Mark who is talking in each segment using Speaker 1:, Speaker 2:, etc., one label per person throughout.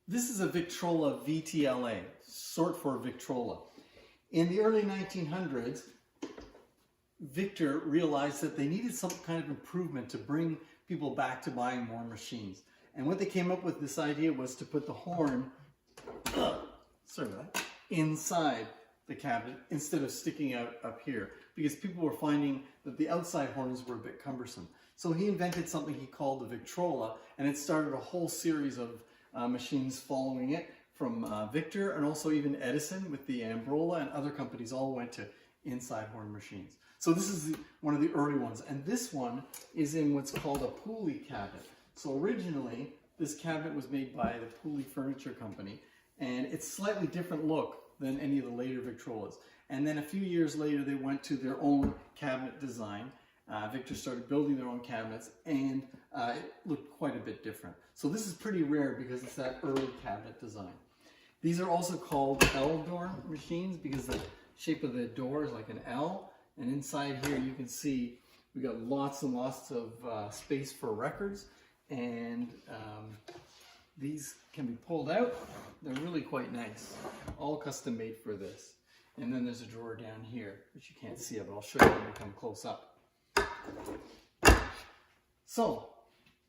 Speaker 1: This is a Victrola VTLA, short for Victrola. In the early 1900s, Victor realized that they needed some kind of improvement to bring people back to buying more machines. And what they came up with this idea was to put the horn inside the cabinet instead of sticking out up here, because people were finding that the outside horns were a bit cumbersome. So he invented something he called the Victrola, and it started a whole series of machines following it, from Victor and also even Edison with the Ambrola, and other companies all went to inside horn machines. So this is one of the early ones, and this one is in what's called a Pooley cabinet. So originally this cabinet was made by the Pooley Furniture Company, and it's slightly different look than any of the later Victrolas. And then a few years later they went to their own cabinet design. Victor started building their own cabinets, and it looked quite a bit different. So this is pretty rare because it's that early cabinet design. These are also called L-door machines because the shape of the door is like an L, and inside here you can see we got lots and lots of space for records, and these can be pulled out. They're really quite nice, all custom made for this. And then there's a drawer down here, which you can't see, but I'll show you when we come close up. So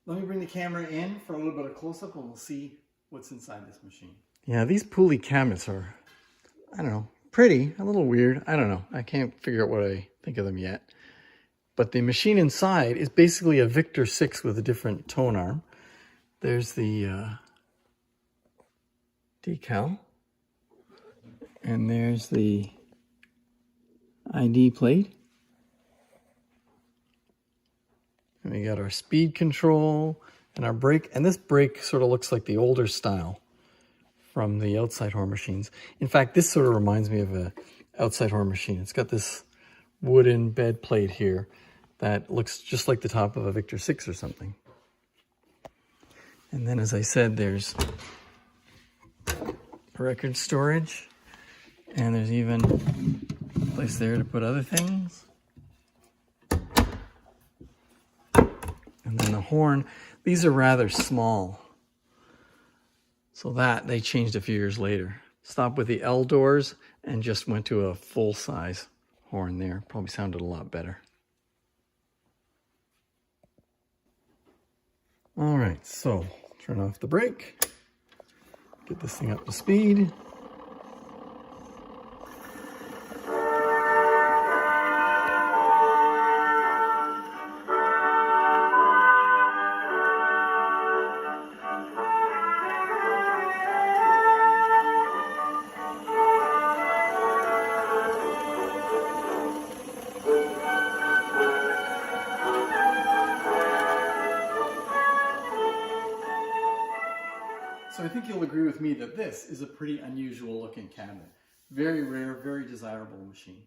Speaker 1: let me bring the camera in for a little bit of close-up, and we'll see what's inside this machine. Yeah, these Pooley cabinets are, I don't know, pretty, a little weird. I don't know. I can't figure out what I think of them yet. But the machine inside is basically a Victor 6 with a different tone arm. There's the decal. And there's the ID plate. And we got our speed control and our brake. And this brake sort of looks like the older style from the outside horn machines. In fact, this sort of reminds me of an outside horn machine. It's got this wooden bed plate here that looks just like the top of a Victor 6 or something. And then, as I said, there's record storage. And there's even a place there to put other things. And then the horn, these are rather small. So that they changed a few years later. Stopped with the L doors and just went to a full-size horn there. Probably sounded a lot better. All right, so turn off the brake. Get this thing up to speed. So I think you'll agree with me that this is a pretty unusual looking cabinet. Very rare, very desirable machine.